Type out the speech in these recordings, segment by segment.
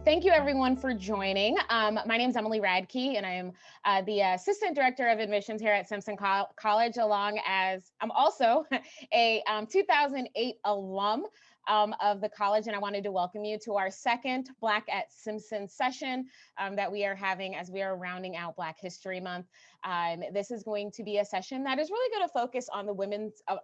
Thank you everyone for joining. My name is Emili Radke and I am the Assistant Director of Admissions here at Simpson College, along as I'm also a 2008 alum of the college, and I wanted to welcome you to our second Black at Simpson session that we are having as we are rounding out Black History Month. This is going to be a session that is really going to focus on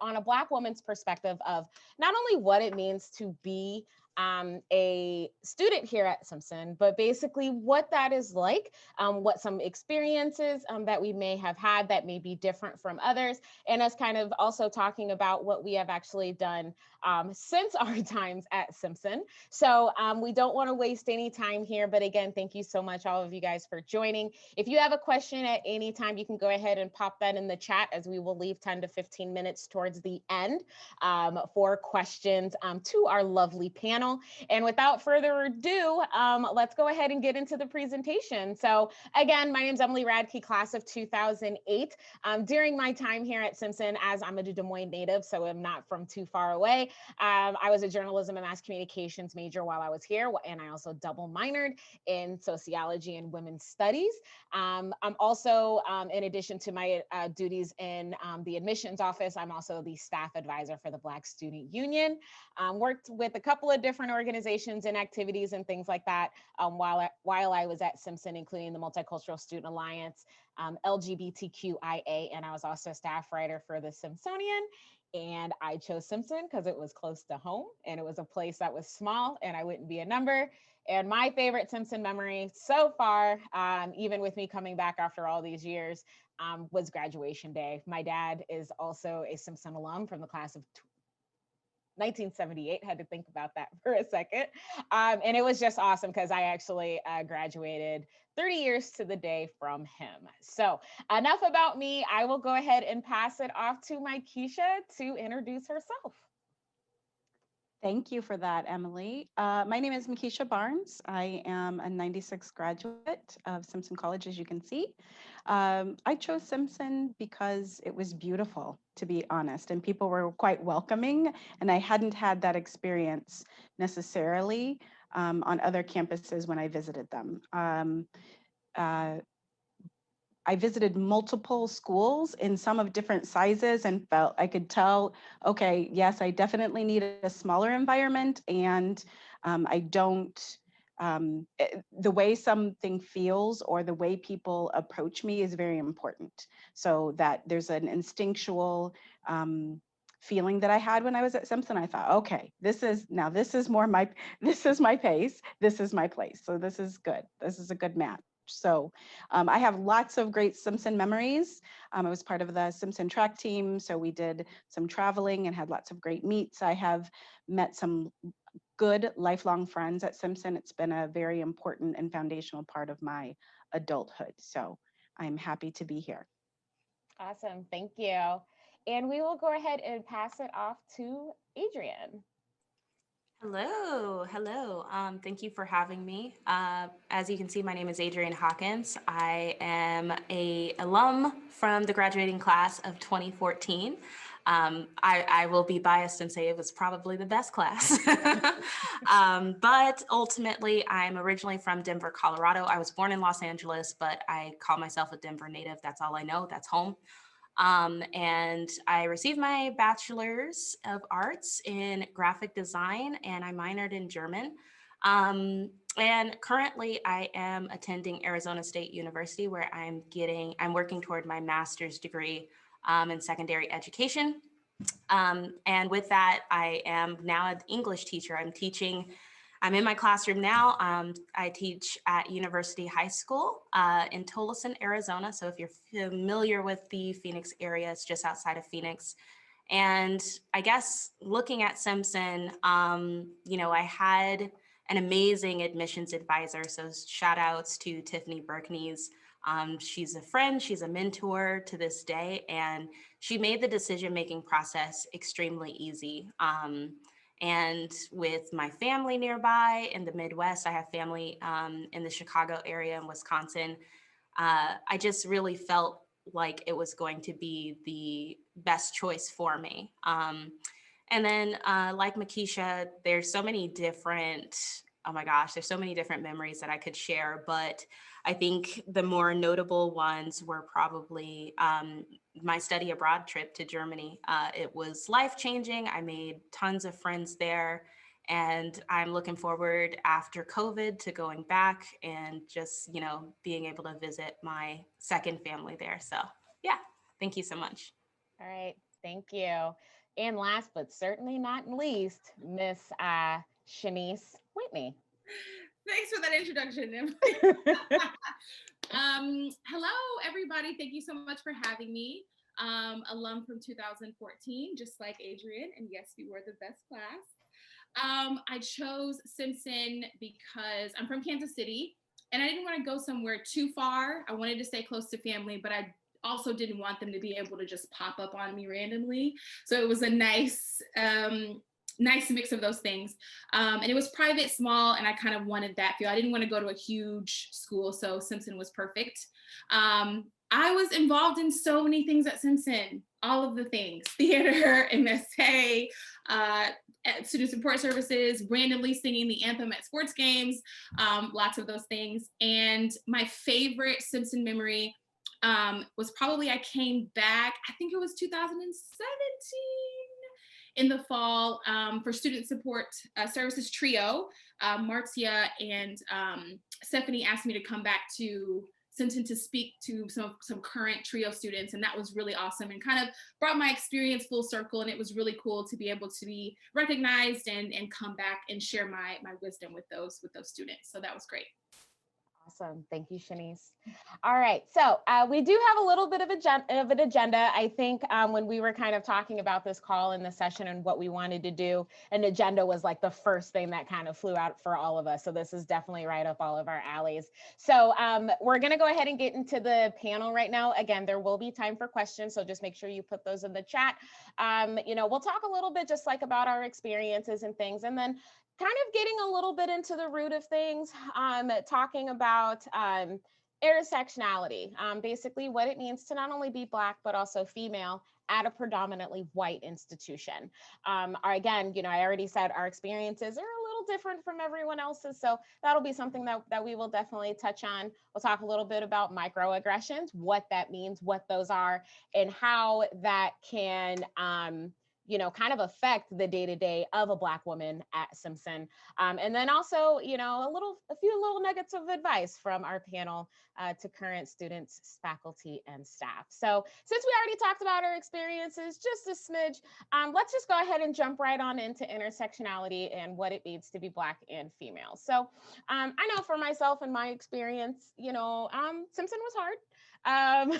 on a Black woman's perspective of not only what it means to be a student here at Simpson, but basically what that is like, what some experiences that we may have had that may be different from others, and us kind of also talking about what we have actually done since our times at Simpson. So we don't want to waste any time here, but again, thank you so much, all of you guys, for joining. If you have a question at any time, you can go ahead and pop that in the chat, as we will leave 10 to 15 minutes towards the end for questions to our lovely panel. And without further ado, let's go ahead and get into the presentation. So again, my name is Emili Radke, class of 2008. During my time here at Simpson, as I'm a Des Moines native, so I'm not from too far away, I was a journalism and mass communications major while I was here, and I also double minored in sociology and women's studies. I'm also, in addition to my duties in the admissions office, I'm also the staff advisor for the Black Student Union. Worked with a couple of different organizations and activities and things like that while I was at Simpson, including the Multicultural Student Alliance, LGBTQIA, and I was also a staff writer for the Simpsonian. And I chose Simpson because it was close to home and it was a place that was small and I wouldn't be a number. And my favorite Simpson memory so far, even with me coming back after all these years, was graduation day. My dad is also a Simpson alum from the class of 1978, had to think about that for a second. And it was just awesome because I actually graduated 30 years to the day from him. So enough about me. I will go ahead and pass it off to Makisha to introduce herself. Thank you for that, Emily. My name is Mekisha Barnes. I am a 96 graduate of Simpson College, as you can see. I chose Simpson because it was beautiful, to be honest, and people were quite welcoming, and I hadn't had that experience necessarily on other campuses when I visited them. I visited multiple schools in some of different sizes and I could tell, okay, yes, I definitely need a smaller environment, and I don't, the way something feels or the way people approach me is very important. So that there's an instinctual feeling that I had when I was at Simpson. I thought, okay, this is my pace, this is my place. So this is good. This is a good match. So I have lots of great Simpson memories. I was part of the Simpson track team, so we did some traveling and had lots of great meets. I have met some good lifelong friends at Simpson. It's been a very important and foundational part of my adulthood. So I'm happy to be here. Awesome, thank you. And we will go ahead and pass it off to Adrian. Hello. Thank you for having me. As you can see, my name is Adrian Hawkins. I am a alum from the graduating class of 2014. I will be biased and say it was probably the best class. But ultimately, I'm originally from Denver, Colorado. I was born in Los Angeles, but I call myself a Denver native. That's all I know. That's home. And I received my bachelor's of arts in graphic design, and I minored in German. And currently I am attending Arizona State University, where I'm working toward my master's degree in secondary education. And with that, I am now an English teacher. I'm in my classroom now. I teach at University High School in Tolleson, Arizona. So if you're familiar with the Phoenix area, it's just outside of Phoenix. And I guess looking at Simpson, I had an amazing admissions advisor. So shout outs to Tiffany Berkneys. She's a friend, she's a mentor to this day, and she made the decision-making process extremely easy. And with my family nearby in the Midwest, I have family in the Chicago area and Wisconsin. I just really felt like it was going to be the best choice for me. And then like Makisha, there's so many different oh my gosh, there's so many different memories that I could share, but I think the more notable ones were probably my study abroad trip to Germany. It was life-changing. I made tons of friends there, and I'm looking forward after COVID to going back and just, being able to visit my second family there. So yeah, thank you so much. All right, thank you. And last but certainly not least, Miss Shanice Whitney. Thanks for that introduction. Hello, everybody. Thank you so much for having me. Alum from 2014, just like Adrian. And yes, we were the best class. I chose Simpson because I'm from Kansas City and I didn't want to go somewhere too far. I wanted to stay close to family, but I also didn't want them to be able to just pop up on me randomly. So it was a nice mix of those things. And it was private, small, and I kind of wanted that feel. I didn't want to go to a huge school, so Simpson was perfect. I was involved in so many things at Simpson, all of the things, theater, MSA, student support services, randomly singing the anthem at sports games, lots of those things. And my favorite Simpson memory was probably I came back, I think it was 2017 in the fall for student support services trio. Marcia and Stephanie asked me to come back to Simpson to speak to some current trio students, and that was really awesome and kind of brought my experience full circle, and it was really cool to be able to be recognized and come back and share my wisdom with those students. So that was great. Awesome. Thank you, Shanice. All right. So we do have a little bit of an agenda. I think when we were kind of talking about this call in the session and what we wanted to do, an agenda was like the first thing that kind of flew out for all of us. So this is definitely right up all of our alleys. So we're going to go ahead and get into the panel right now. Again, there will be time for questions. So just make sure you put those in the chat. We'll talk a little bit just like about our experiences and things. And then kind of getting a little bit into the root of things, talking about intersectionality, basically what it means to not only be Black, but also female at a predominantly white institution. Again, I already said our experiences are a little different from everyone else's, so that'll be something that we will definitely touch on. We'll talk a little bit about microaggressions, what that means, what those are, and how that can kind of affect the day-to-day of a Black woman at Simpson. And then also, a few little nuggets of advice from our panel to current students, faculty, and staff. So since we already talked about our experiences, just a smidge, let's just go ahead and jump right on into intersectionality and what it means to be Black and female. So I know for myself and my experience, Simpson was hard.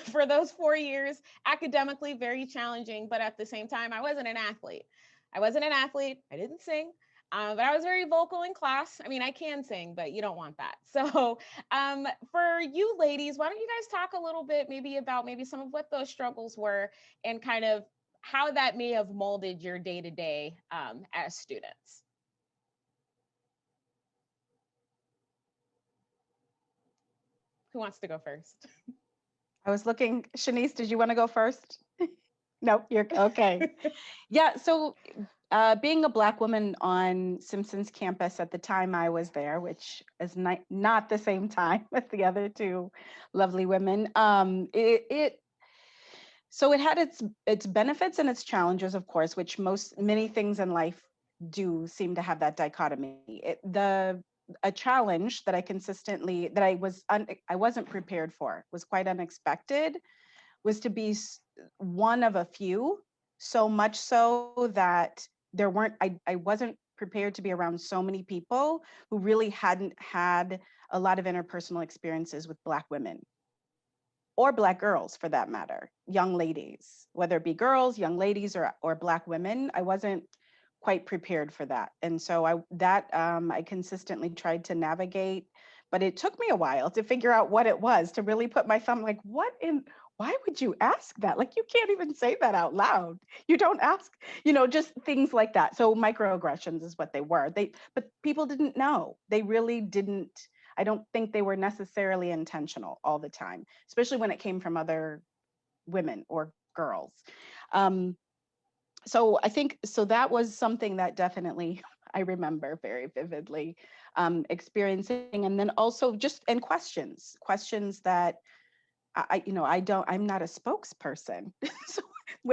For those 4 years, academically very challenging, but at the same time, I wasn't an athlete. I didn't sing, but I was very vocal in class. I mean, I can sing, but you don't want that. So for you ladies, why don't you guys talk a little bit maybe about some of what those struggles were and kind of how that may have molded your day-to-day as students? Who wants to go first? I was looking, Shanice, did you want to go first? No, you're okay. Yeah, so being a Black woman on Simpson's campus at the time I was there, which is not the same time as the other two lovely women, so it had its benefits and its challenges, of course, which many things in life do seem to have that dichotomy. A challenge that I wasn't prepared for, was quite unexpected, was to be one of a few, so much so that I wasn't prepared to be around so many people who really hadn't had a lot of interpersonal experiences with Black women or Black girls, for that matter, young ladies, whether it be girls, young ladies, or Black women. I wasn't quite prepared for that. And so I consistently tried to navigate, but it took me a while to figure out what it was, to really put my thumb, like, why would you ask that? Like, you can't even say that out loud. You don't ask, just things like that. So microaggressions is what they were. But people didn't know. They really didn't. I don't think they were necessarily intentional all the time, especially when it came from other women or girls. so I think, so that was something that definitely I remember very vividly experiencing. And then also just, and questions that I'm not a spokesperson. So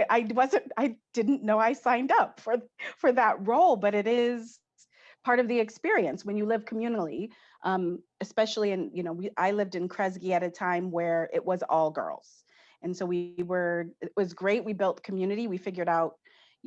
I didn't know I signed up for that role, but it is part of the experience when you live communally, especially in, I lived in Kresge at a time where it was all girls. And so it was great. We built community. You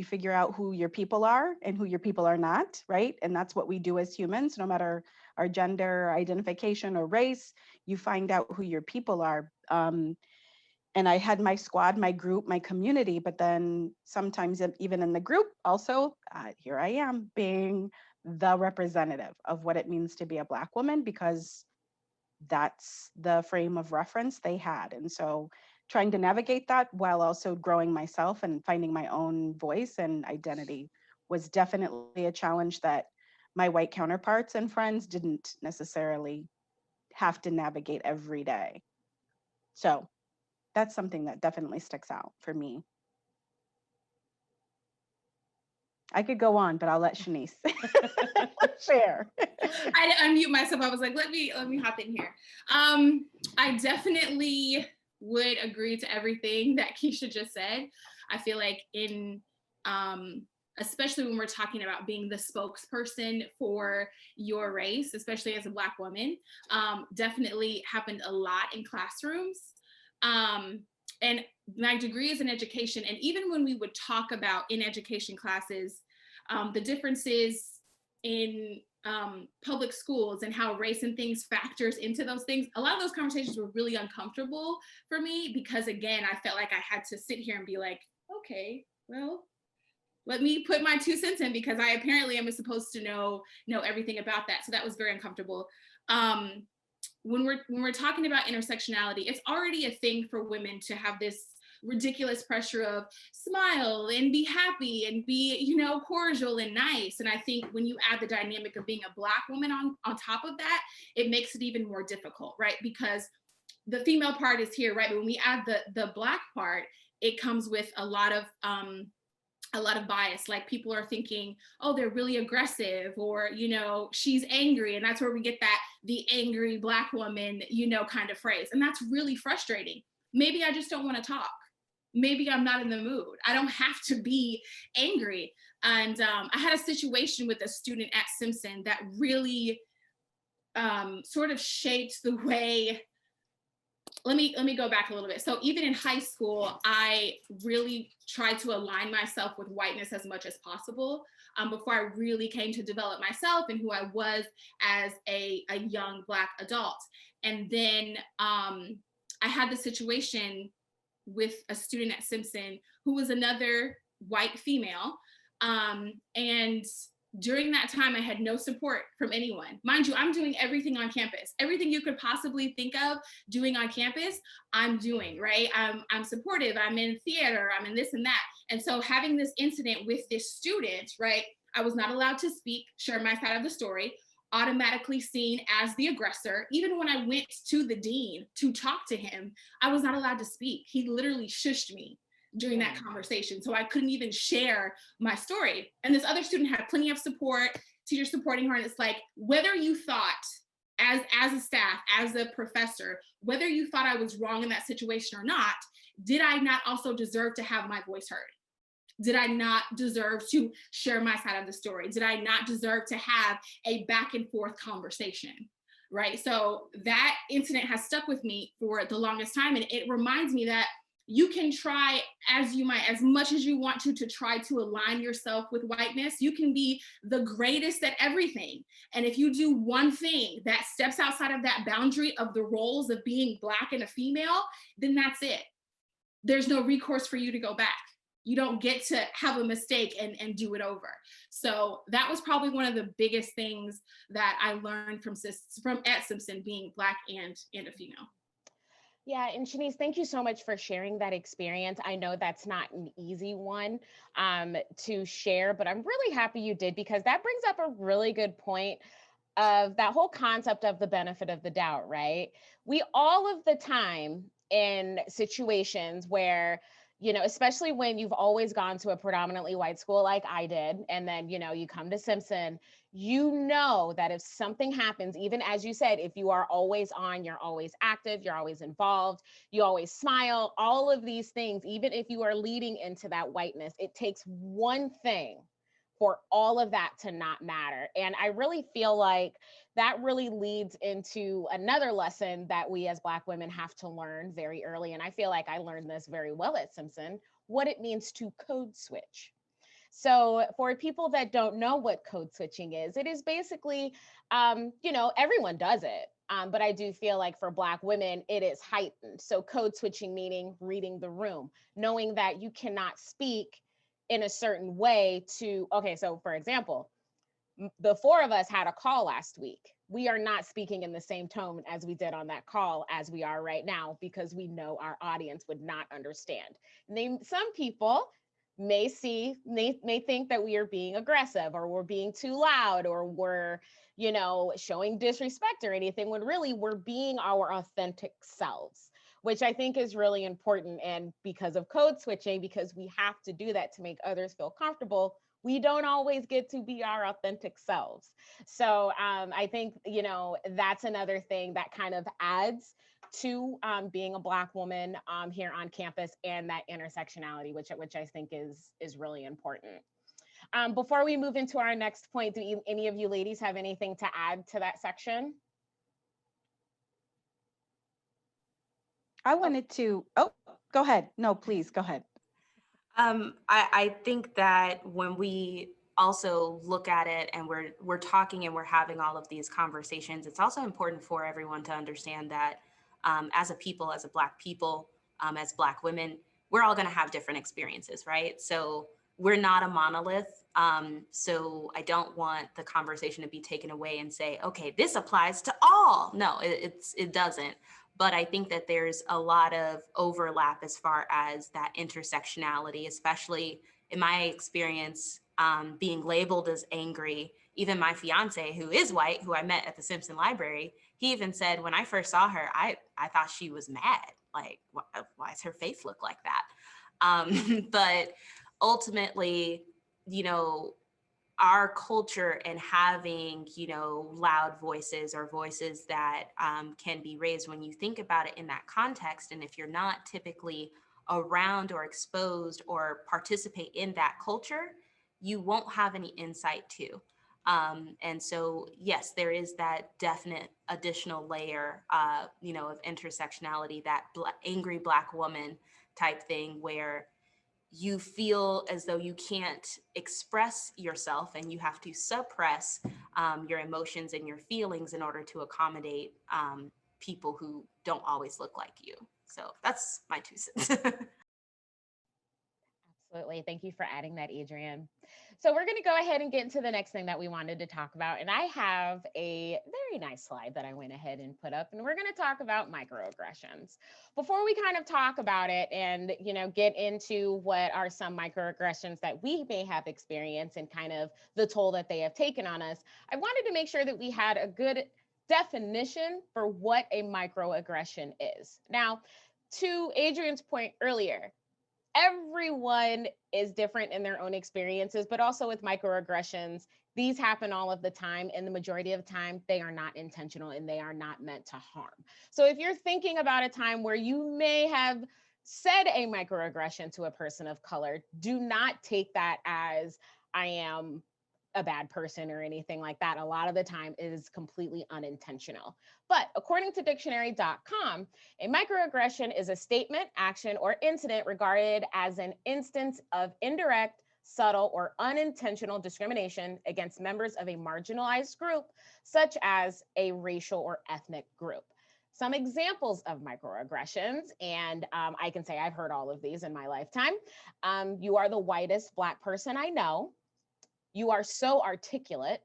figure out who your people are and who your people are not, right? And that's what we do as humans, no matter our gender, identification, or race, you find out who your people are. And I had my squad, my group, my community, but then sometimes even in the group also, here I am being the representative of what it means to be a Black woman, because that's the frame of reference they had. And so trying to navigate that while also growing myself and finding my own voice and identity was definitely a challenge that my white counterparts and friends didn't necessarily have to navigate every day. So that's something that definitely sticks out for me. I could go on, but I'll let Shanice share. I unmute myself. I was like, let me hop in here. I definitely would agree to everything that Keisha just said. I feel like especially when we're talking about being the spokesperson for your race, especially as a Black woman, definitely happened a lot in classrooms. And my degree is in education. And even when we would talk about in education classes, the differences in public schools and how race and things factors into those things, a lot of those conversations were really uncomfortable for me, because again, I felt like I had to sit here and be like, okay, well, let me put my 2 cents in, because I apparently am supposed to know everything about that. So that was very uncomfortable. When we're talking about intersectionality, it's already a thing for women to have this ridiculous pressure of smile and be happy and be, cordial and nice. And I think when you add the dynamic of being a Black woman on top of that, it makes it even more difficult, right? Because the female part is here, right? But when we add the Black part, it comes with a lot of bias. Like people are thinking, oh, they're really aggressive, or, she's angry. And that's where we get the angry Black woman, kind of phrase. And that's really frustrating. Maybe I just don't want to talk. Maybe I'm not in the mood. I don't have to be angry. And I had a situation with a student at Simpson that really sort of shaped the way. Let me go back a little bit. So even in high school, I really tried to align myself with whiteness as much as possible before I really came to develop myself and who I was as a young Black adult. And then I had the situation with a student at Simpson who was another white female. And during that time, I had no support from anyone. Mind you, I'm doing everything on campus. Everything you could possibly think of doing on campus, I'm doing, right? I'm supportive, I'm in theater, I'm in this and that. And so having this incident with this student, right? I was not allowed to speak, share my side of the story, automatically seen as the aggressor. Even when I went to the dean to talk to him, I was not allowed to speak. He literally shushed me during that conversation. So I couldn't even share my story. And this other student had plenty of support, teachers supporting her. And it's like, whether you thought as a staff, as a professor, whether you thought I was wrong in that situation or not, did I not also deserve to have my voice heard? Did I not deserve to share my side of the story? Did I not deserve to have a back and forth conversation? Right? So that incident has stuck with me for the longest time. And it reminds me that you can try as much as you want to try to align yourself with whiteness. You can be the greatest at everything. And if you do one thing that steps outside of that boundary of the roles of being Black and a female, then that's it. There's no recourse for you to go back. You don't get to have a mistake and do it over. So that was probably one of the biggest things that I learned from at Simpson, being Black and a female. Yeah, and Shanice, thank you so much for sharing that experience. I know that's not an easy one to share, but I'm really happy you did, because that brings up a really good point of that whole concept of the benefit of the doubt, right? We all of the time in situations where you know, especially when you've always gone to a predominantly white school like I did, and then, you know, you come to Simpson, you know that if something happens, even as you said, if you are always on, you're always active, you're always involved, you always smile, all of these things, even if you are leading into that whiteness, it takes one thing for all of that to not matter. And I really feel like that really leads into another lesson that we as Black women have to learn very early. And I feel like I learned this very well at Simpson, what it means to code switch. So for people that don't know what code switching is, it is basically, you know, everyone does it. But I do feel like for Black women, it is heightened. So code switching meaning reading the room, knowing that you cannot speak in a certain way to, okay, so for example, the four of us had a call last week. We are not speaking in the same tone as we did on that call as we are right now because we know our audience would not understand. Some people may think that we are being aggressive or we're being too loud or we're, you know, showing disrespect or anything when really we're being our authentic selves, which I think is really important. And because of code switching, because we have to do that to make others feel comfortable, we don't always get to be our authentic selves. So I think, you know, that's another thing that kind of adds to being a Black woman here on campus, and that intersectionality, which I think is really important. Before we move into our next point, do any of you ladies have anything to add to that section? I wanted to, oh, go ahead. No, please, go ahead. I think that when we also look at it and we're talking and we're having all of these conversations, it's also important for everyone to understand that as a people, as a Black people, as Black women, we're all going to have different experiences, right? So we're not a monolith. So I don't want the conversation to be taken away and say, okay, this applies to all. No, it doesn't. But I think that there's a lot of overlap as far as that intersectionality, especially in my experience, being labeled as angry. Even my fiance, who is white, who I met at the Simpson Library, he even said when I first saw her, I thought she was mad. Like, why does her face look like that? But ultimately, you know, our culture and having, you know, loud voices or voices that can be raised when you think about it in that context. And if you're not typically around or exposed or participate in that culture, you won't have any insight to. And so, yes, there is that definite additional layer, you know, of intersectionality, that angry Black woman type thing where you feel as though you can't express yourself and you have to suppress your emotions and your feelings in order to accommodate people who don't always look like you. So that's my 2 cents. Absolutely. Thank you for adding that, Adrian. So we're going to go ahead and get into the next thing that we wanted to talk about. And I have a very nice slide that I went ahead and put up, and we're going to talk about microaggressions. Before we kind of talk about it and, you know, get into what are some microaggressions that we may have experienced and kind of the toll that they have taken on us, I wanted to make sure that we had a good definition for what a microaggression is. Now, to Adrian's point earlier, everyone is different in their own experiences, but also with microaggressions, these happen all of the time. And the majority of the time, they are not intentional and they are not meant to harm. So if you're thinking about a time where you may have said a microaggression to a person of color, do not take that as I am a bad person or anything like that. A lot of the time it is completely unintentional. But according to dictionary.com, a microaggression is a statement, action, or incident regarded as an instance of indirect, subtle, or unintentional discrimination against members of a marginalized group, such as a racial or ethnic group. Some examples of microaggressions, and I can say I've heard all of these in my lifetime. You are the whitest Black person I know. You are so articulate.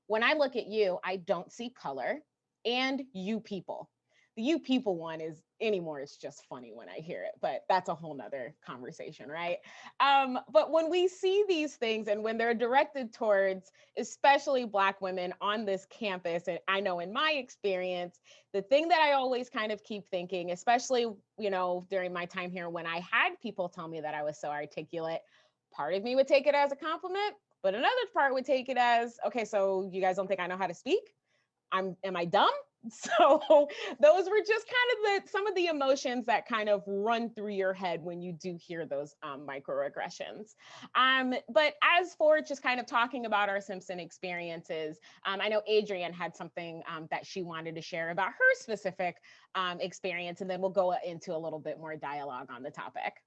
When I look at you, I don't see color, and you people. The you people one is anymore, it's just funny when I hear it, but that's a whole nother conversation, right? But when we see these things and when they're directed towards especially Black women on this campus, and I know in my experience, the thing that I always kind of keep thinking, especially, you know, during my time here, when I had people tell me that I was so articulate, part of me would take it as a compliment, but another part would take it as, okay, so you guys don't think I know how to speak? Am I dumb? So those were just kind of some of the emotions that kind of run through your head when you do hear those microaggressions. But as for just kind of talking about our Simpson experiences, I know Adrian had something that she wanted to share about her specific experience, and then we'll go into a little bit more dialogue on the topic.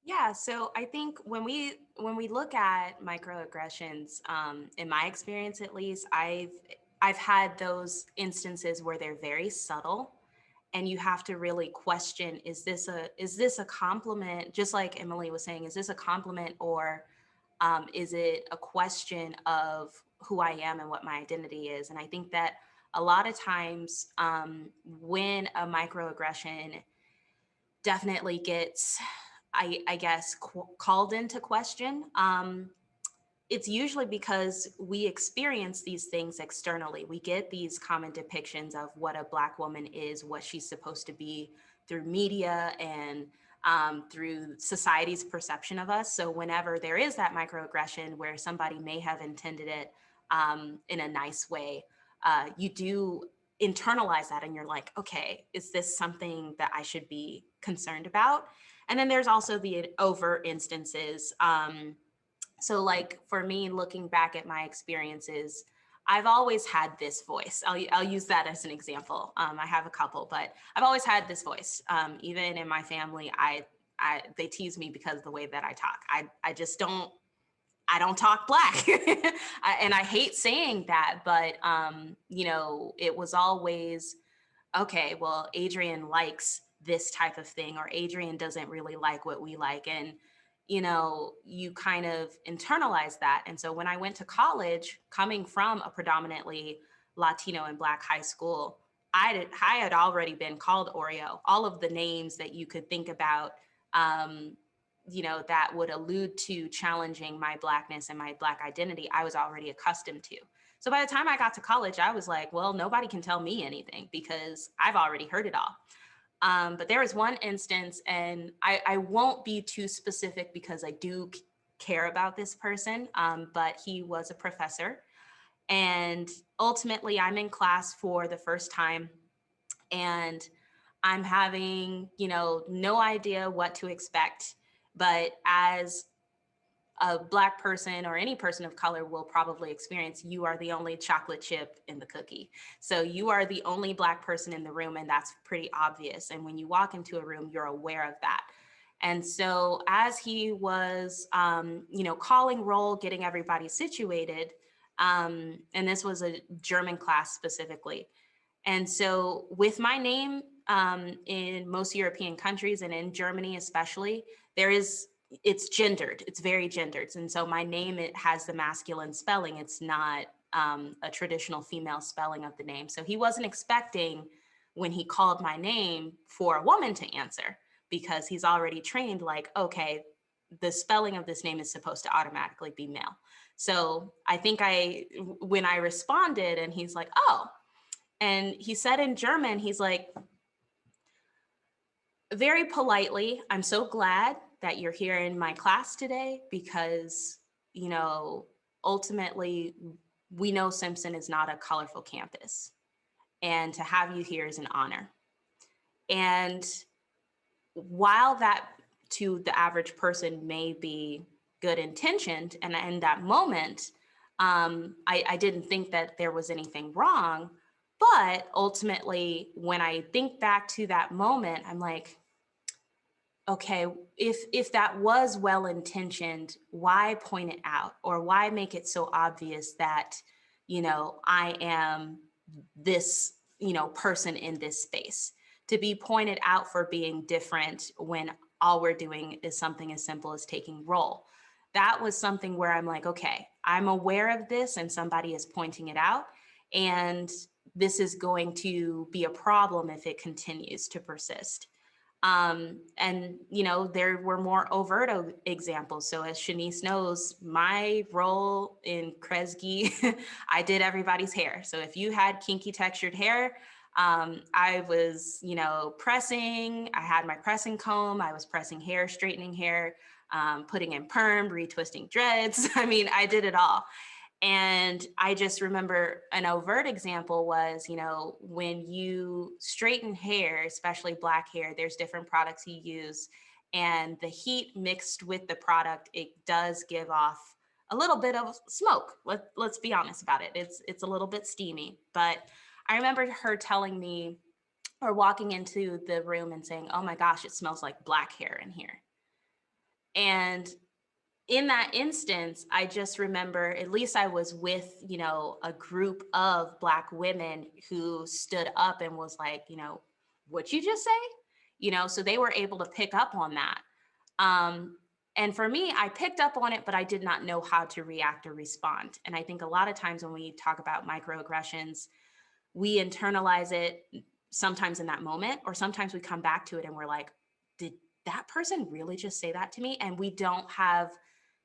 Yeah, so I think when we look at microaggressions, in my experience at least, I've had those instances where they're very subtle, and you have to really question: is this a compliment? Just like Emily was saying, is this a compliment, or is it a question of who I am and what my identity is? And I think that a lot of times when a microaggression definitely gets, I guess, called into question, it's usually because we experience these things externally. We get these common depictions of what a Black woman is, what she's supposed to be through media and through society's perception of us. So whenever there is that microaggression where somebody may have intended it in a nice way, you do internalize that and you're like, okay, is this something that I should be concerned about? And then there's also the overt instances. So like for me, looking back at my experiences, I've always had this voice. I'll use that as an example. I have a couple, but I've always had this voice. Even in my family, they tease me because of the way that I talk. I don't talk Black. And I hate saying that, but you know, it was always, okay, well, Adrian likes this type of thing, or Adrian doesn't really like what we like. And, you know, you kind of internalize that. And so when I went to college, coming from a predominantly Latino and Black high school, I had already been called Oreo. All of the names that you could think about, you know, that would allude to challenging my Blackness and my Black identity, I was already accustomed to. So by the time I got to college, I was like, well, nobody can tell me anything because I've already heard it all. But there was one instance, and I won't be too specific because I do care about this person, but he was a professor. And ultimately, I'm in class for the first time, and I'm having, you know, no idea what to expect. But as a Black person or any person of color will probably experience, you are the only chocolate chip in the cookie. So you are the only Black person in the room, and that's pretty obvious. And when you walk into a room, you're aware of that. And so as he was, you know, calling roll, getting everybody situated, and this was a German class specifically. And so with my name, in most European countries and in Germany especially, it's gendered, it's very gendered. And so my name, it has the masculine spelling. It's not a traditional female spelling of the name. So he wasn't expecting, when he called my name, for a woman to answer, because he's already trained like, okay, the spelling of this name is supposed to automatically be male. So I think when I responded and he's like, oh, and he said in German, he's like, very politely, I'm so glad that you're here in my class today because, you know, ultimately we know Simpson is not a colorful campus, and to have you here is an honor. And while that to the average person may be good intentioned, and in that moment, I didn't think that there was anything wrong. But ultimately, when I think back to that moment, I'm like, okay, if that was well-intentioned, why point it out, or why make it so obvious that, you know, I am this, you know, person in this space, to be pointed out for being different when all we're doing is something as simple as taking roll. That was something where I'm like, okay, I'm aware of this and somebody is pointing it out. And this is going to be a problem if it continues to persist. And, you know, there were more overt examples. So as Shanice knows, my role in Kresge, I did everybody's hair. So if you had kinky textured hair, I was, you know, pressing, I had my pressing comb, I was pressing hair, straightening hair, putting in perm, retwisting dreads. I mean, I did it all. And I just remember an overt example was, you know, when you straighten hair, especially black hair, there's different products you use, and the heat mixed with the product, it does give off a little bit of smoke. Let's be honest about it. It's a little bit steamy. But I remember her telling me, or walking into the room and saying, "Oh my gosh, it smells like black hair in here." And in that instance, I just remember, at least I was with, you know, a group of Black women who stood up and was like, you know, "What'd you just say?" You know, so they were able to pick up on that. And for me, I picked up on it, but I did not know how to react or respond. And I think a lot of times when we talk about microaggressions, we internalize it sometimes in that moment, or sometimes we come back to it and we're like, did that person really just say that to me? And we don't have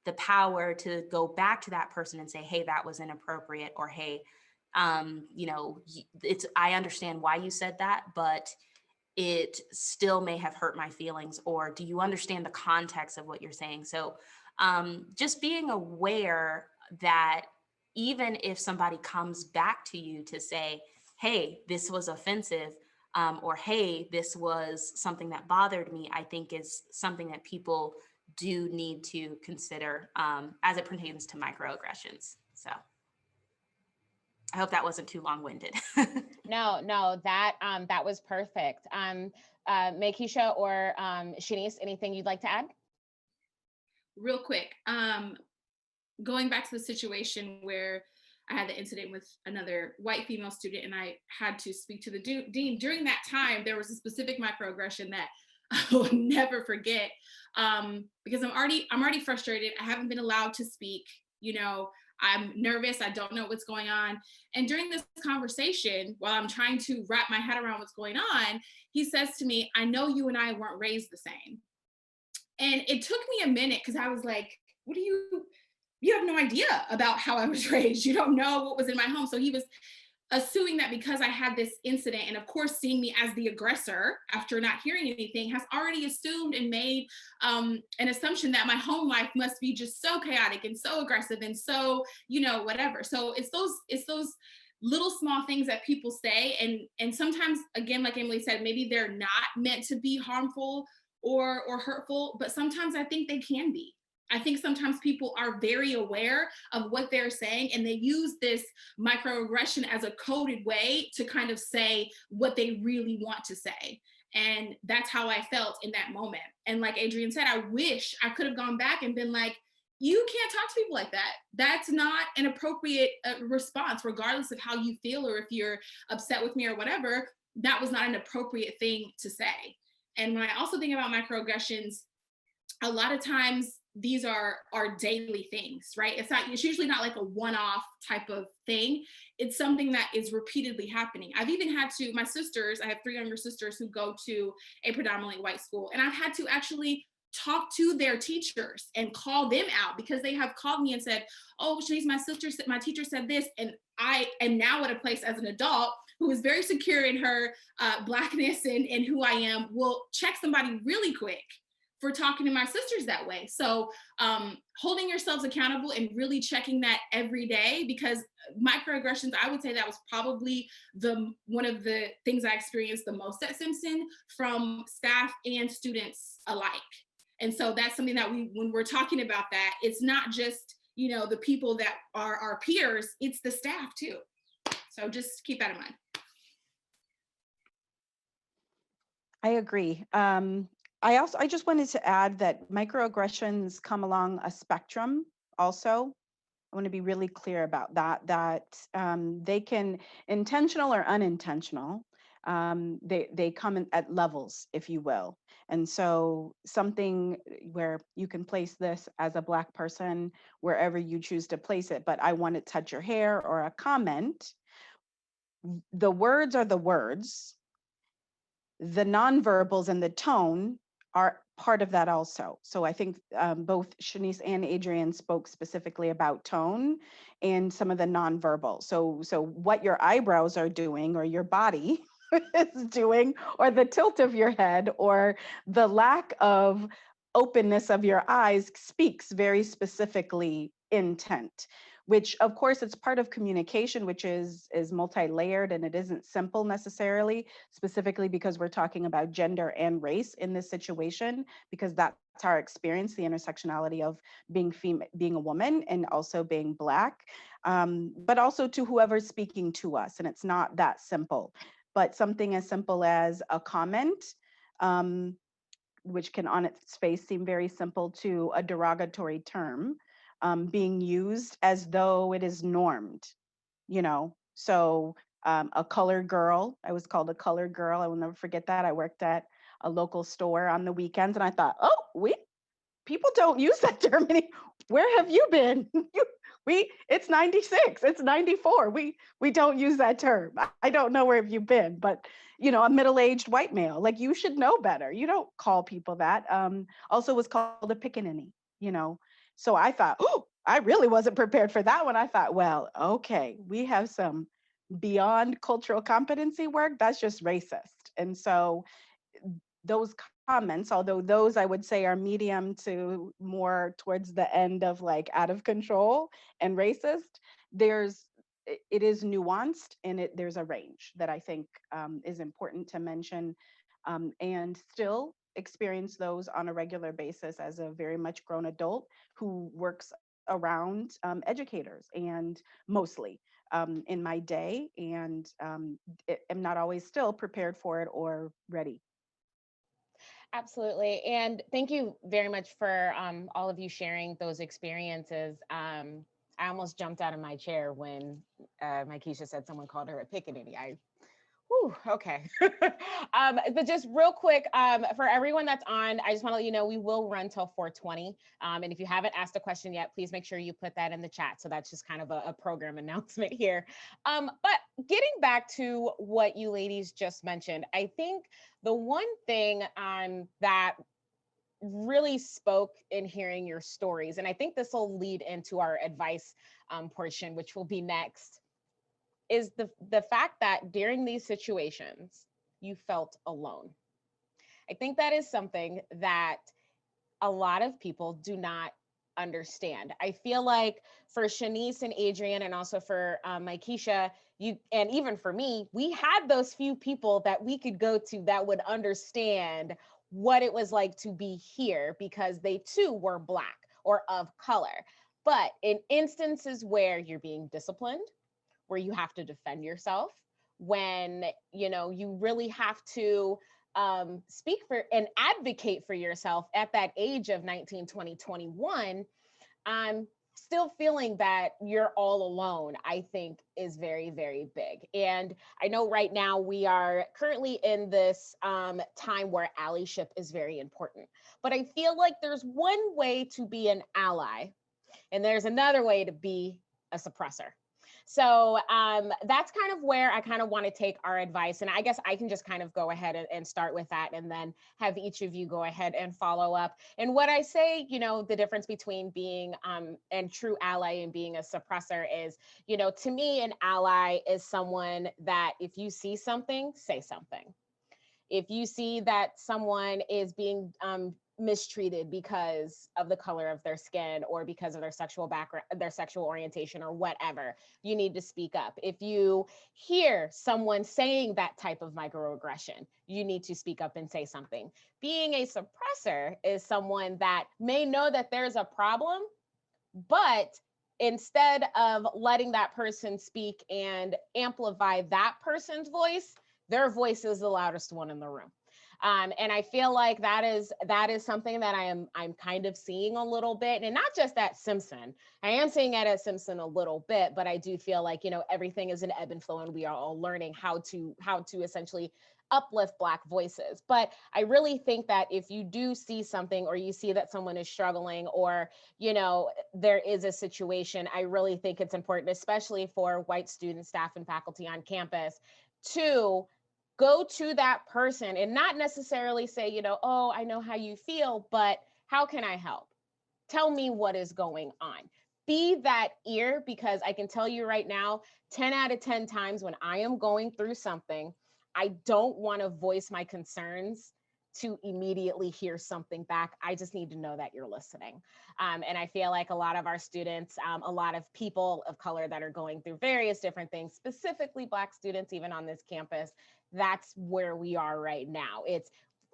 the power to go back to that person and say, "Hey, that was inappropriate," or, "Hey, you know, I understand why you said that, but it still may have hurt my feelings," or, "Do you understand the context of what you're saying?" So just being aware that even if somebody comes back to you to say, "Hey, this was offensive," or, "Hey, this was something that bothered me," I think is something that people do need to consider as it pertains to microaggressions. So I hope that wasn't too long-winded. No, that was perfect. Mekisha or Shanice, anything you'd like to add? Real quick, going back to the situation where I had the incident with another white female student and I had to speak to the dean. During that time, there was a specific microaggression that I will never forget, because I'm already frustrated. I haven't been allowed to speak. You know, I'm nervous. I don't know what's going on. And during this conversation, while I'm trying to wrap my head around what's going on, he says to me, "I know you and I weren't raised the same." And it took me a minute because I was like, "What do you have no idea about how I was raised. You don't know what was in my home." So he was assuming that because I had this incident, and of course seeing me as the aggressor after not hearing anything, has already assumed and made an assumption that my home life must be just so chaotic and so aggressive and so, you know, whatever. So it's those little small things that people say, and sometimes, again, like Emily said, maybe they're not meant to be harmful or hurtful, but sometimes I think they can be. I think sometimes people are very aware of what they're saying, and they use this microaggression as a coded way to kind of say what they really want to say. And that's how I felt in that moment. And like Adrian said, I wish I could have gone back and been like, "You can't talk to people like that. That's not an appropriate response, regardless of how you feel or if you're upset with me or whatever. That was not an appropriate thing to say." And when I also think about microaggressions, a lot of times these are daily things, right? It's usually not like a one-off type of thing. It's something that is repeatedly happening. I've even had to, my sisters, I have 3 younger sisters who go to a predominantly white school, and I've had to actually talk to their teachers and call them out because they have called me and said, "Oh, Shanice, my teacher said this," and I am now at a place as an adult who is very secure in her Blackness and who I am, will check somebody really quick for talking to my sisters that way. So holding yourselves accountable and really checking that every day, because microaggressions, I would say that was probably one of the things I experienced the most at Simpson from staff and students alike. And so that's something that when we're talking about that, it's not just, you know, the people that are our peers, it's the staff too. So just keep that in mind. I agree. I just wanted to add that microaggressions come along a spectrum also. I want to be really clear about that they can, intentional or unintentional, they come at levels, if you will. And so something where you can place this as a Black person wherever you choose to place it, but "I want to touch your hair," or a comment the words are the words, the nonverbals and the tone are part of that also. So I think both Shanice and Adrian spoke specifically about tone and some of the nonverbal. So what your eyebrows are doing or your body is doing, or the tilt of your head or the lack of openness of your eyes speaks very specifically intent, which of course it's part of communication, which is multi-layered, and it isn't simple necessarily, specifically because we're talking about gender and race in this situation, because that's our experience, the intersectionality of being female, being a woman, and also being Black, but also to whoever's speaking to us. And it's not that simple, but something as simple as a comment, which can on its face seem very simple, to a derogatory term being used as though it is normed, you know? So a colored girl, I was called a colored girl. I will never forget that. I worked at a local store on the weekends and I thought, oh, people don't use that term any. Where have you been? It's 96, it's 94. We don't use that term. I don't know where have you been, but you know, a middle-aged white male, like, you should know better. You don't call people that. Also was called a pickaninny, you know. So I thought, oh, I really wasn't prepared for that one. I thought, well, okay, we have some beyond cultural competency work. That's just racist. And so those comments, although those I would say are medium to more towards the end of like out of control and racist, it is nuanced, and there's a range that I think is important to mention, and still experience those on a regular basis as a very much grown adult who works around educators, and mostly in my day, and am not always still prepared for it or ready. Absolutely. And thank you very much for all of you sharing those experiences. I almost jumped out of my chair when Mekisha said someone called her a pickaninny. Whew, okay. But just real quick, for everyone that's on, I just want to let you know we will run till 4:20. And if you haven't asked a question yet, please make sure you put that in the chat. So that's just kind of a program announcement here. But getting back to what you ladies just mentioned, I think the one thing that really spoke in hearing your stories, and I think this will lead into our advice portion, which will be next, is the fact that during these situations, you felt alone. I think that is something that a lot of people do not understand. I feel like for Shanice and Adrian, and also for Mekisha, and even for me, we had those few people that we could go to that would understand what it was like to be here, because they too were Black or of color. But in instances where you're being disciplined, where you have to defend yourself, when you really have to speak for and advocate for yourself at that age of 19, 20, 21, still feeling that you're all alone, I think is very, very big. And I know right now we are currently in this time where allyship is very important. But I feel like there's one way to be an ally, and there's another way to be a suppressor. So that's kind of where I kind of want to take our advice. And I guess I can just kind of go ahead and start with that, and then have each of you go ahead and follow up. And what I say, the difference between being and true ally and being a suppressor is, to me, an ally is someone that if you see something, say something. If you see that someone is being mistreated because of the color of their skin, or because of their sexual background, their sexual orientation, or whatever, you need to speak up. If you hear someone saying that type of microaggression, you need to speak up and say something. Being a suppressor is someone that may know that there's a problem, but instead of letting that person speak and amplify that person's voice, their voice is the loudest one in the room. And I feel like that is something that I'm kind of seeing a little bit, and not just at Simpson. I am seeing it at Simpson a little bit, but I do feel like everything is an ebb and flow, and we are all learning how to essentially uplift Black voices. But I really think that if you do see something, or you see that someone is struggling, or, you know, there is a situation, I really think it's important, especially for white students, staff, and faculty on campus, to go to that person and not necessarily say, you know, oh, I know how you feel, but how can I help? Tell me what is going on. Be that ear, because I can tell you right now, 10 out of 10 times when I am going through something, I don't want to voice my concerns to immediately hear something back. I just need to know that you're listening. And I feel like a lot of our students, a lot of people of color that are going through various different things, specifically Black students, even on this campus, that's where we are right now. It's,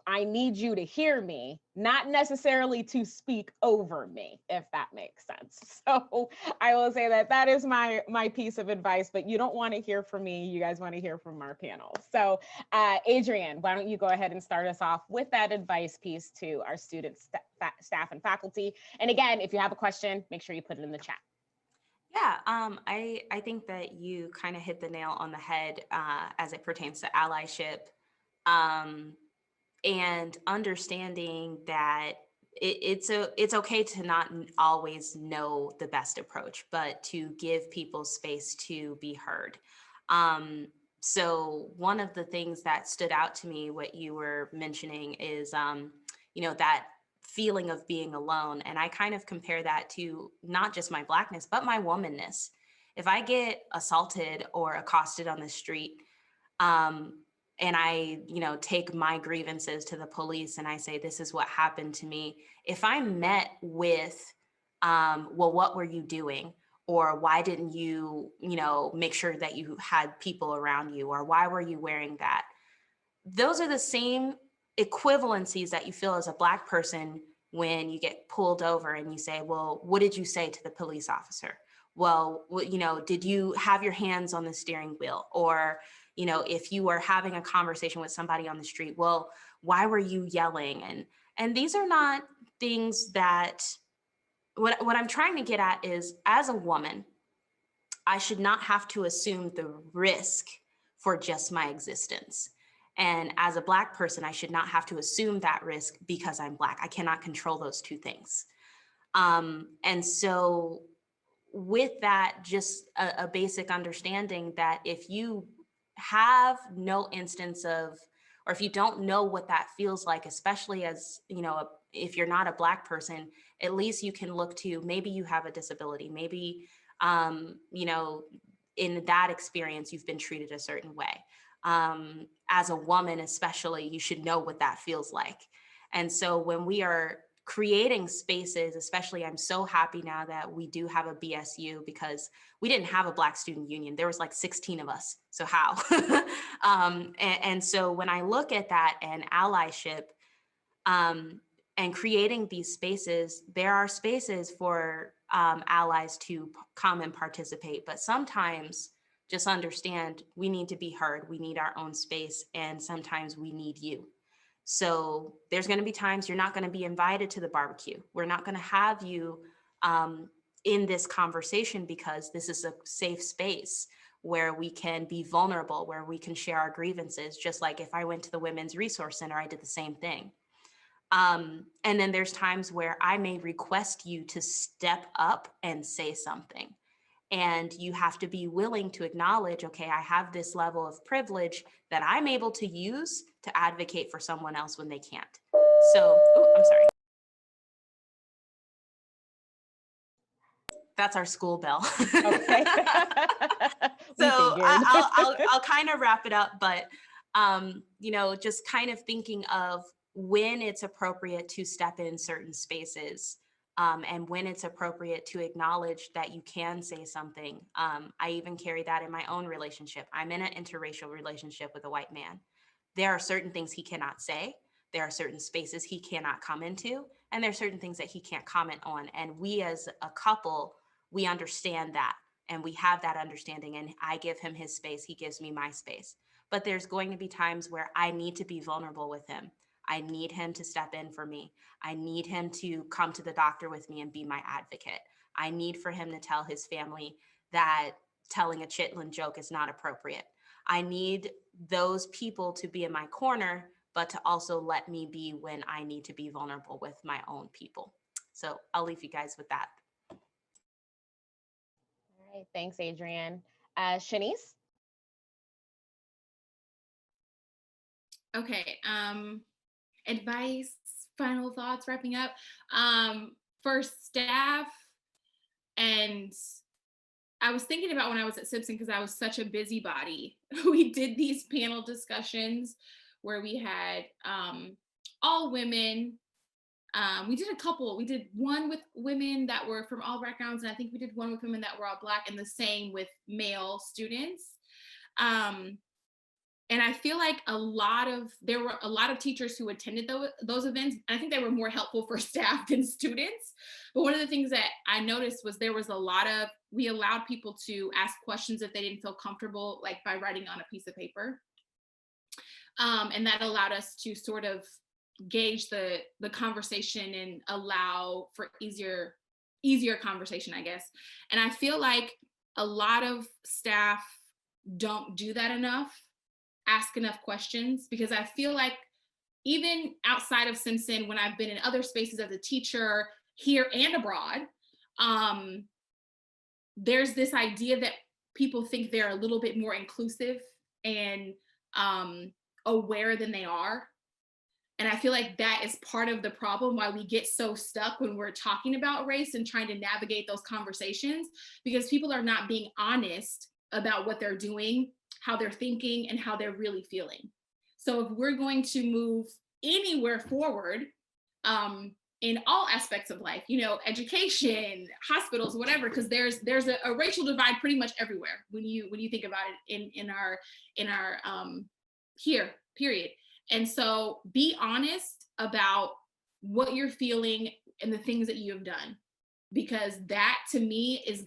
I need you to hear me, not necessarily to speak over me, if that makes sense. So I will say that that is my piece of advice, but you don't want to hear from me. You guys want to hear from our panel. So Adrian, why don't you go ahead and start us off with that advice piece to our students, staff, and faculty. And again, if you have a question, make sure you put it in the chat. Yeah, I think that you kind of hit the nail on the head as it pertains to allyship. And understanding that it's okay to not always know the best approach, but to give people space to be heard. So one of the things that stood out to me, what you were mentioning, is you know, that feeling of being alone. And I kind of compare that to not just my Blackness, but my womanness. If I get assaulted or accosted on the street, and I, you know, take my grievances to the police and I say, this is what happened to me. If I'm met with, well, what were you doing? Or why didn't you, you know, make sure that you had people around you? Or why were you wearing that? Those are the same equivalencies that you feel as a Black person when you get pulled over and you say, well, what did you say to the police officer? Well, you know, did you have your hands on the steering wheel? Or, you know, if you were having a conversation with somebody on the street, well, why were you yelling? And these are not things that, what I'm trying to get at is, as a woman, I should not have to assume the risk for just my existence. And as a Black person, I should not have to assume that risk because I'm Black. I cannot control those two things. And so with that, just a basic understanding that if you have no instance of, or if you don't know what that feels like, especially as, you know, if you're not a Black person, at least you can look to, maybe you have a disability, maybe, you know, in that experience, you've been treated a certain way. As a woman, especially, you should know what that feels like. And so when we are creating spaces, especially, I'm so happy now that we do have a BSU, because we didn't have a Black student union. There was like 16 of us. So how? And so when I look at that and allyship, and creating these spaces, there are spaces for allies to come and participate, but sometimes just understand we need to be heard. We need our own space, and sometimes we need you. So there's going to be times you're not going to be invited to the barbecue. We're not going to have you in this conversation, because this is a safe space where we can be vulnerable, where we can share our grievances. Just like if I went to the Women's Resource Center, I did the same thing. And then there's times where I may request you to step up and say something. And you have to be willing to acknowledge, okay, I have this level of privilege that I'm able to use to advocate for someone else when they can't. So, I'm sorry. That's our school bell. Okay. So I'll kind of wrap it up, but you know, just kind of thinking of when it's appropriate to step in certain spaces, and when it's appropriate to acknowledge that you can say something. I even carry that in my own relationship. I'm in an interracial relationship with a white man. There are certain things he cannot say. There are certain spaces he cannot come into, and there are certain things that he can't comment on. And we as a couple, we understand that, and we have that understanding, and I give him his space, he gives me my space. But there's going to be times where I need to be vulnerable with him. I need him to step in for me. I need him to come to the doctor with me and be my advocate. I need for him to tell his family that telling a chitlin joke is not appropriate. I need those people to be in my corner, but to also let me be when I need to be vulnerable with my own people. So I'll leave you guys with that. All right, thanks, Adrian. Shanice? Okay, advice, final thoughts, wrapping up. For staff, and I was thinking about when I was at Simpson, because I was such a busybody. We did these panel discussions where we had all women. We did a couple. We did one with women that were from all backgrounds, and I think we did one with women that were all Black, and the same with male students. And I feel like there were a lot of teachers who attended those events. I think they were more helpful for staff than students. But one of the things that I noticed was we allowed people to ask questions if they didn't feel comfortable, like by writing on a piece of paper. And that allowed us to sort of gauge the conversation and allow for easier conversation, I guess. And I feel like a lot of staff don't do that enough, ask enough questions, because I feel like even outside of Simpson, when I've been in other spaces as a teacher here and abroad, there's this idea that people think they're a little bit more inclusive and aware than they are. And I feel like that is part of the problem, why we get so stuck when we're talking about race and trying to navigate those conversations, because people are not being honest about what they're doing, how they're thinking, and how they're really feeling. So if we're going to move anywhere forward, in all aspects of life, education, hospitals, whatever, because there's a racial divide pretty much everywhere when you think about it in our here, period. And so be honest about what you're feeling and the things that you have done, because that to me is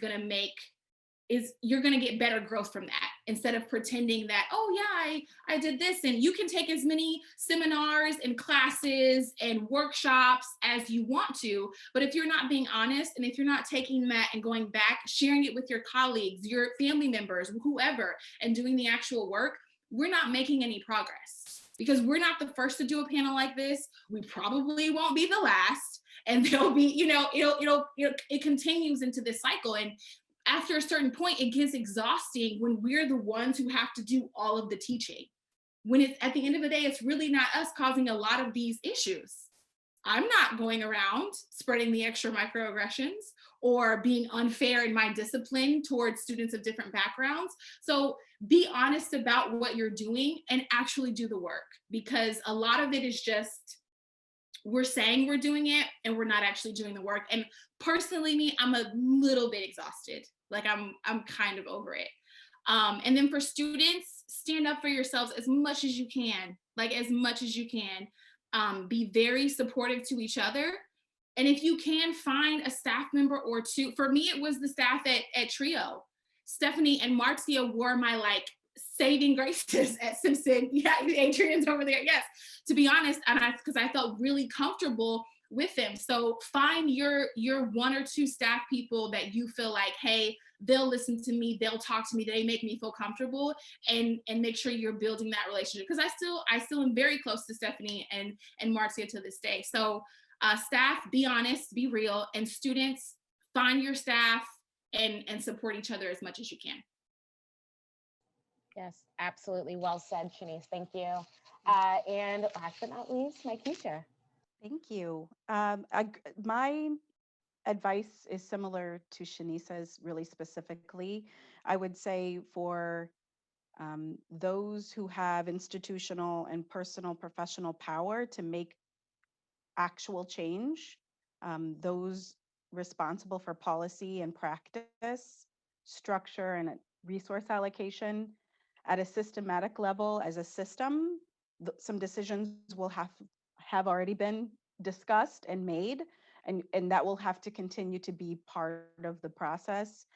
you're going to get better growth from that, instead of pretending that, oh yeah, I did this. And you can take as many seminars and classes and workshops as you want to, but if you're not being honest, and if you're not taking that and going back, sharing it with your colleagues, your family members, whoever, and doing the actual work, we're not making any progress. Because we're not the first to do a panel like this. We probably won't be the last. And there'll be, it continues into this cycle. And after a certain point, it gets exhausting when we're the ones who have to do all of the teaching. When it's at the end of the day, it's really not us causing a lot of these issues. I'm not going around spreading the extra microaggressions or being unfair in my discipline towards students of different backgrounds. So be honest about what you're doing and actually do the work, because a lot of it is just, we're saying we're doing it and we're not actually doing the work. And personally, me, I'm a little bit exhausted. Like I'm kind of over it. And then for students, stand up for yourselves as much as you can, be very supportive to each other. And if you can find a staff member or two, for me, it was the staff at Trio. Stephanie and Marcia were my saving graces at Simpson. Yeah, Adrian's over there. Yes, to be honest, and because I felt really comfortable with them. So find your one or two staff people that you feel like, hey, they'll listen to me, they'll talk to me, they make me feel comfortable, and make sure you're building that relationship. Because I still am very close to Stephanie and Marcia to this day. So staff, be honest, be real, and students, find your staff and support each other as much as you can. Yes, absolutely. Well said, Shanice. Thank you. And last but not least, Makisha. Thank you. My advice is similar to Shanice's, really specifically. I would say for those who have institutional and personal professional power to make actual change, those responsible for policy and practice, structure and resource allocation at a systematic level as a system, some decisions will have already been discussed and made, and that will have to continue to be part of the process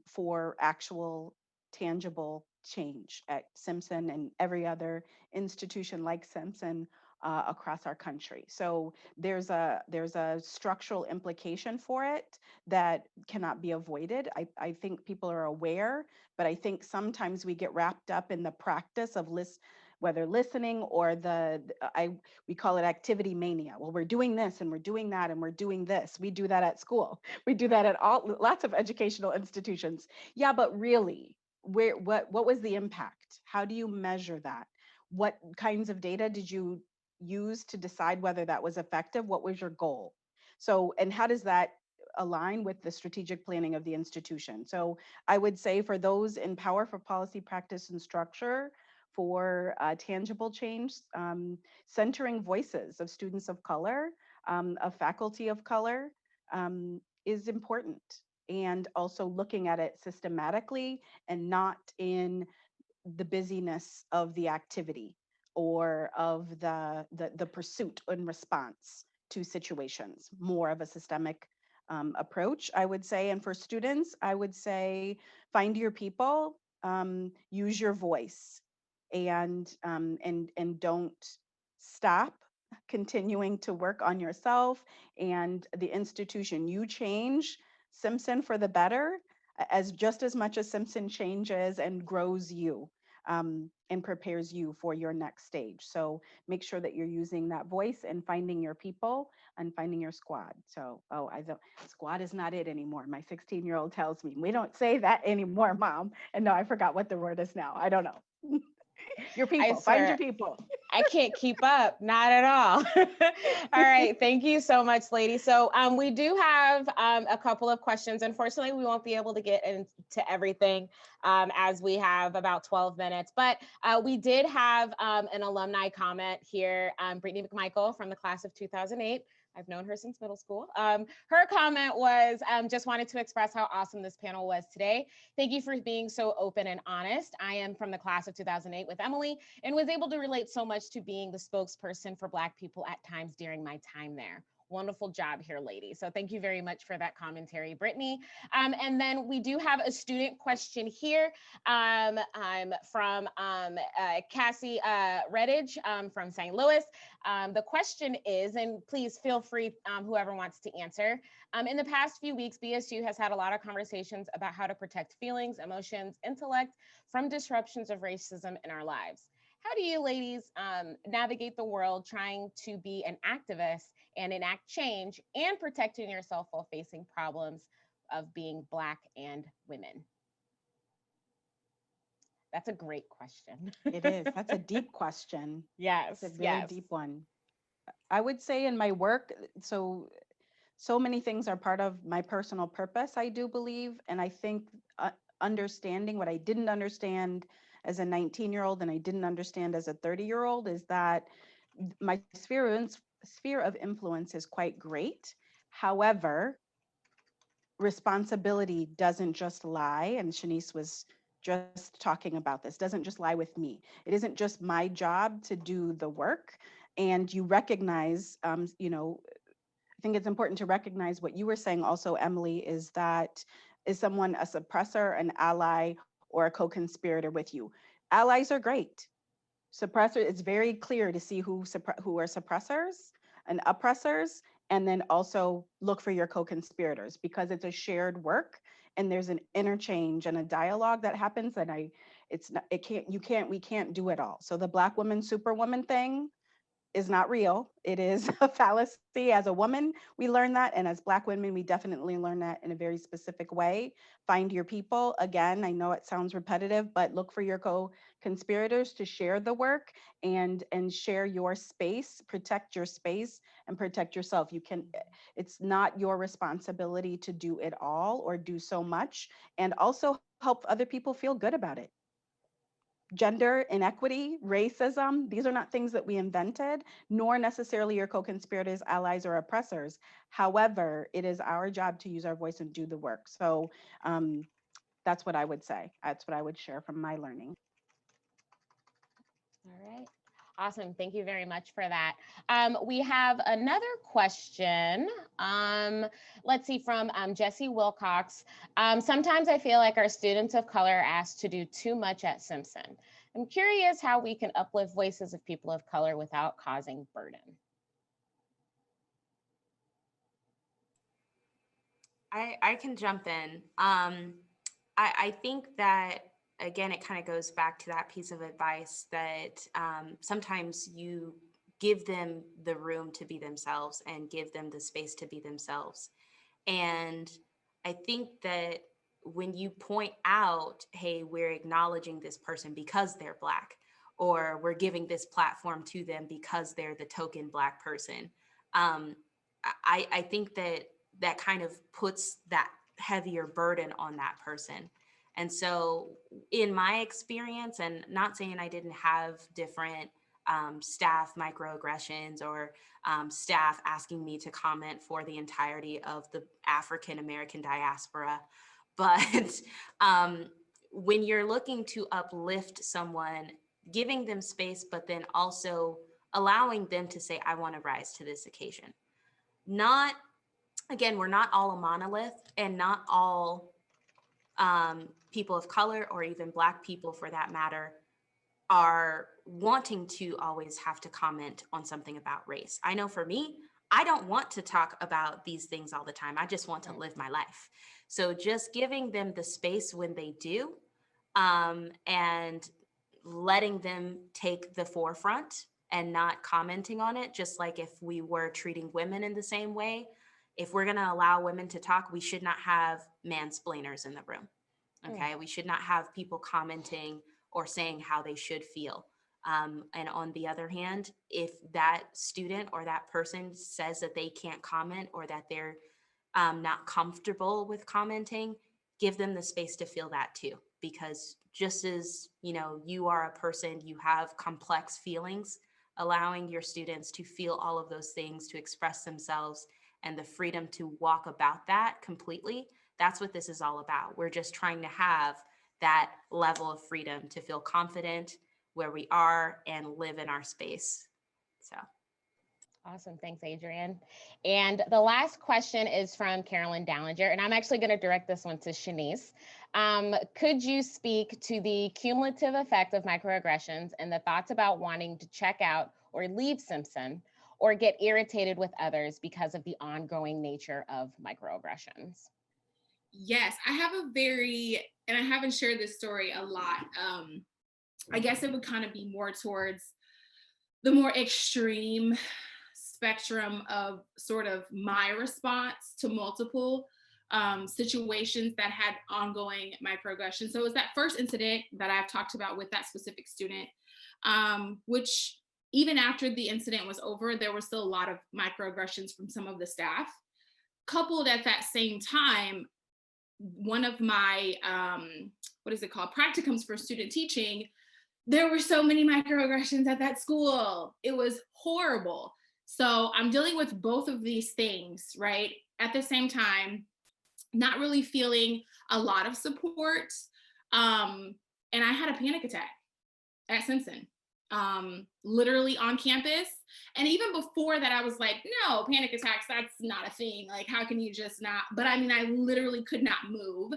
for actual tangible change at Simpson and every other institution like Simpson across our country. So there's a structural implication for it that cannot be avoided. I think people are aware, but I think sometimes we get wrapped up in the practice of whether listening or we call it activity mania. Well, we're doing this and we're doing that and we're doing this. We do that at school. We do that at lots of educational institutions. Yeah, but really, what was the impact? How do you measure that? What kinds of data did you use to decide whether that was effective? What was your goal? So, and how does that align with the strategic planning of the institution? So I would say for those in power for policy, practice, and structure, for tangible change, centering voices of students of color, of faculty of color, is important. And also looking at it systematically and not in the busyness of the activity or of the pursuit and response to situations, more of a systemic approach, I would say. And for students, I would say find your people, use your voice, and don't stop continuing to work on yourself and the institution. You change Simpson for the better as just as much as Simpson changes and grows you, and prepares you for your next stage. So make sure that you're using that voice and finding your people and finding your squad. So, squad is not it anymore. My 16-year-old tells me, we don't say that anymore, Mom. And no, I forgot what the word is now. I don't know. Your people, find your people. I can't keep up, not at all. All right, thank you so much, ladies. So we do have a couple of questions. Unfortunately, we won't be able to get into everything as we have about 12 minutes, but we did have an alumni comment here, Brittany McMichael from the class of 2008. I've known her since middle school. Her comment was, just wanted to express how awesome this panel was today. Thank you for being so open and honest. I am from the class of 2008 with Emily and was able to relate so much to being the spokesperson for Black people at times during my time there. Wonderful job here, ladies. So thank you very much for that commentary, Brittany. And then we do have a student question here. I'm from Cassie Redditch from St. Louis. The question is, and please feel free, whoever wants to answer. In the past few weeks, BSU has had a lot of conversations about how to protect feelings, emotions, intellect from disruptions of racism in our lives. How do you ladies navigate the world trying to be an activist and enact change and protecting yourself while facing problems of being Black and women? That's a great question. It is. That's a deep question. Yes. It's a very deep one. I would say in my work, so many things are part of my personal purpose, I do believe. And I think understanding what I didn't understand as a 19-year-old and I didn't understand as a 30-year-old is that my sphere of influence is quite great. However, responsibility doesn't just lie, and Shanice was just talking about this, doesn't just lie with me. It isn't just my job to do the work. And you recognize, I think it's important to recognize what you were saying also, Emily, is that is someone a suppressor, an ally, or a co-conspirator with you? Allies are great. Suppressor, it's very clear to see who are suppressors and oppressors, and then also look for your co-conspirators because it's a shared work and there's an interchange and a dialogue that happens. And we can't do it all. So the Black woman, superwoman thing is not real. It is a fallacy. As a woman, we learn that. And as Black women, we definitely learn that in a very specific way. Find your people. Again, I know it sounds repetitive, but look for your co-conspirators to share the work and share your space, protect your space and protect yourself. It's not your responsibility to do it all or do so much, and also help other people feel good about it. Gender inequity, racism, these are not things that we invented, nor necessarily your co-conspirators, allies, or oppressors. However, it is our job to use our voice and do the work. So that's what I would say. That's what I would share from my learning. All right. Awesome. Thank you very much for that. We have another question. Let's see, from Jesse Wilcox. Sometimes I feel like our students of color are asked to do too much at Simpson. I'm curious how we can uplift voices of people of color without causing burden. I can jump in. I think that, again, it kind of goes back to that piece of advice that sometimes you give them the room to be themselves and give them the space to be themselves. And I think that when you point out, hey, we're acknowledging this person because they're Black, or we're giving this platform to them because they're the token Black person, I think that that kind of puts that heavier burden on that person. And so in my experience, and not saying I didn't have different staff microaggressions or staff asking me to comment for the entirety of the African American diaspora, but when you're looking to uplift someone, giving them space, but then also allowing them to say, I want to rise to this occasion. Not, again, we're not all a monolith, and not all people of color, or even Black people for that matter, are wanting to always have to comment on something about race. I know for me, I don't want to talk about these things all the time. I just want to live my life. So just giving them the space when they do, and letting them take the forefront and not commenting on it, just like if we were treating women in the same way. If we're going to allow women to talk, we should not have mansplainers in the room. Okay. We should not have people commenting or saying how they should feel. And on the other hand, if that student or that person says that they can't comment, or that they're not comfortable with commenting, give them the space to feel that too. Because just as, you know, you are a person, you have complex feelings, allowing your students to feel all of those things, to express themselves, and the freedom to walk about that completely. That's what this is all about. We're just trying to have that level of freedom to feel confident where we are and live in our space. So. Awesome. Thanks, Adrian. And the last question is from Carolyn Dallinger, and I'm actually going to direct this one to Shanice. Could you speak to the cumulative effect of microaggressions and the thoughts about wanting to check out or leave Simpson, or get irritated with others because of the ongoing nature of microaggressions? Yes, I have a very, and I haven't shared this story a lot. I guess it would kind of be more towards the more extreme spectrum of sort of my response to multiple situations that had ongoing microaggression. So it was that first incident that I've talked about with that specific student, which even after the incident was over, there were still a lot of microaggressions from some of the staff. Coupled at that same time, one of my, what is it called, practicums for student teaching, there were so many microaggressions at that school. It was horrible. So I'm dealing with both of these things, right? At the same time, not really feeling a lot of support. And I had a panic attack at Simpson, literally on campus. And even before that, I was like, no, panic attacks, that's not a thing. Like, how can you just not? But I mean, I literally could not move.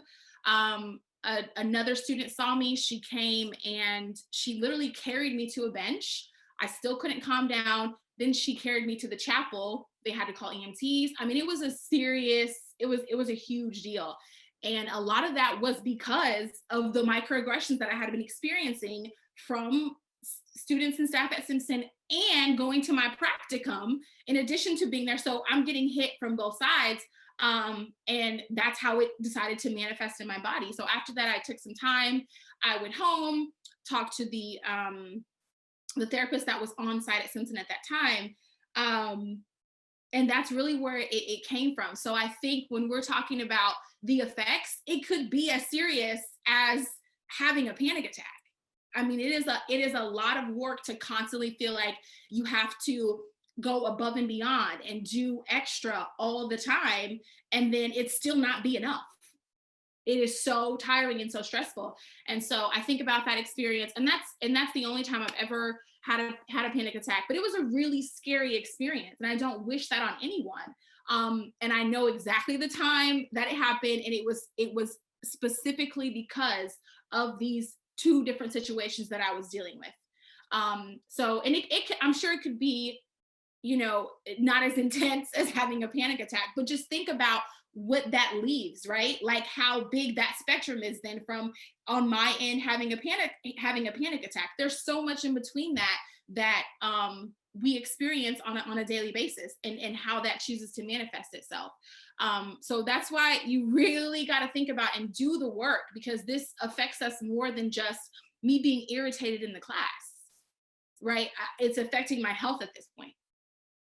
Another student saw me. She came and she literally carried me to a bench. I still couldn't calm down. Then she carried me to the chapel. They had to call EMTs. I mean, it was a serious, it was a huge deal. And a lot of that was because of the microaggressions that I had been experiencing from students and staff at Simpson, and going to my practicum in addition to being there. So I'm getting hit from both sides. And that's how it decided to manifest in my body. So after that, I took some time. I went home, talked to the therapist that was on site at Simpson at that time. And that's really where it came from. So I think when we're talking about the effects, it could be as serious as having a panic attack. I mean, it is a lot of work to constantly feel like you have to go above and beyond and do extra all the time, and then it still not be enough. It is so tiring and so stressful. And so I think about that experience, and that's the only time I've ever had a panic attack. But it was a really scary experience, and I don't wish that on anyone. And I know exactly the time that it happened, and it was specifically because of these two different situations that I was dealing with. So, and I'm sure it could be, you know, not as intense as having a panic attack, but just think about what that leaves, right? Like how big that spectrum is then from on my end having a panic attack. There's so much in between that we experience on a daily basis, and how that chooses to manifest itself. So that's why you really got to think about and do the work, because this affects us more than just me being irritated in the class, right? It's affecting my health at this point.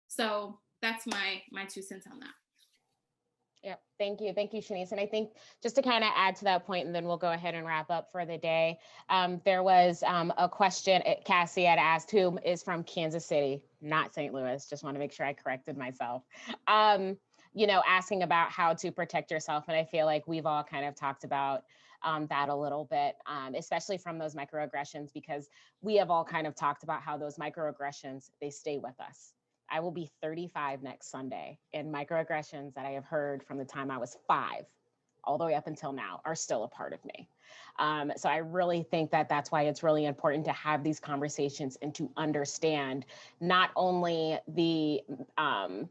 So that's my 2 cents on that. Yeah, thank you, Shanice. And I think just to kind of add to that point, and then we'll go ahead and wrap up for the day. There was a question Cassie had asked, who is from Kansas City, not St. Louis. Just want to make sure I corrected myself. You know, asking about how to protect yourself, and I feel like we've all kind of talked about that a little bit, especially from those microaggressions, because we have all kind of talked about how those microaggressions, they stay with us. I will be 35 next Sunday, and microaggressions that I have heard from the time I was 5 all the way up until now are still a part of me. So I really think that that's why it's really important to have these conversations and to understand not only the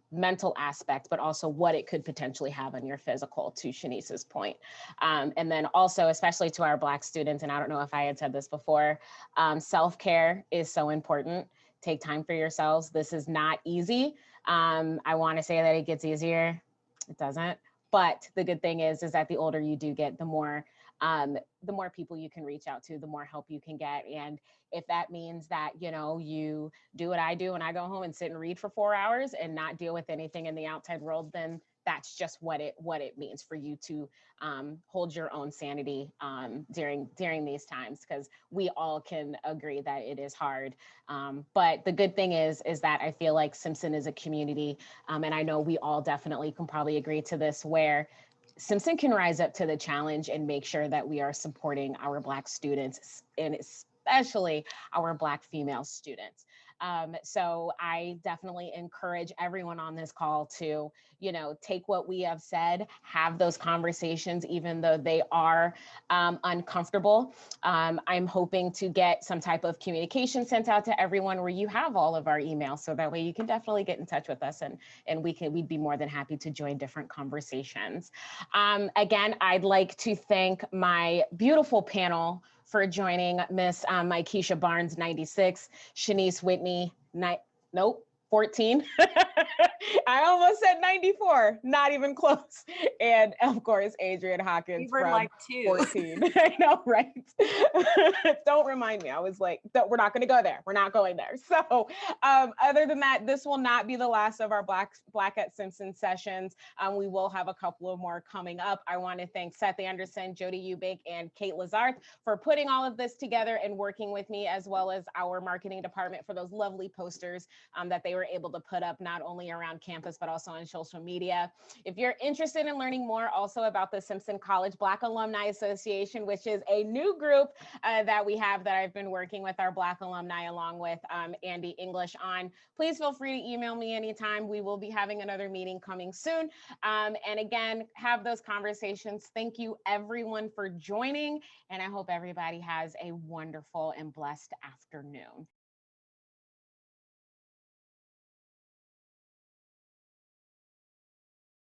mental aspect, but also what it could potentially have on your physical, to Shanice's point. And then also, especially to our Black students, and I don't know if I had said this before, self-care is so important. Take time for yourselves. This is not easy. I want to say that it gets easier. It doesn't. But the good thing is that the older you do get, the more people you can reach out to, the more help you can get. And if that means that, you know, you do what I do and I go home and sit and read for 4 hours and not deal with anything in the outside world, then that's just what it means for you to hold your own sanity during these times, because we all can agree that it is hard. But the good thing is that I feel like Simpson is a community, and I know we all definitely can probably agree to this, where Simpson can rise up to the challenge and make sure that we are supporting our Black students, and especially our Black female students. So I definitely encourage everyone on this call to, you know, take what we have said, have those conversations, even though they are uncomfortable. I'm hoping to get some type of communication sent out to everyone where you have all of our emails, so that way you can definitely get in touch with us, and we'd be more than happy to join different conversations. Again, I'd like to thank my beautiful panel for joining, Miss Mekisha Barnes, 96, Shanice Whitney, 14. I almost said 94, not even close. And of course, Adrian Hawkins, we were from like 2. 14. I know, right? Don't remind me. I was like, we're not going to go there. We're not going there. So other than that, this will not be the last of our Black at Simpson sessions. We will have a couple of more coming up. I want to thank Seth Anderson, Jody Eubank, and Kate Lazarth for putting all of this together and working with me, as well as our marketing department for those lovely posters that they were able to put up, not only around campus, but also on social media. If you're interested in learning more also about the Simpson College Black Alumni Association, which is a new group that we have that I've been working with our Black alumni along with Andy English on, please feel free to email me anytime. We will be having another meeting coming soon. And again, have those conversations. Thank you everyone for joining, and I hope everybody has a wonderful and blessed afternoon.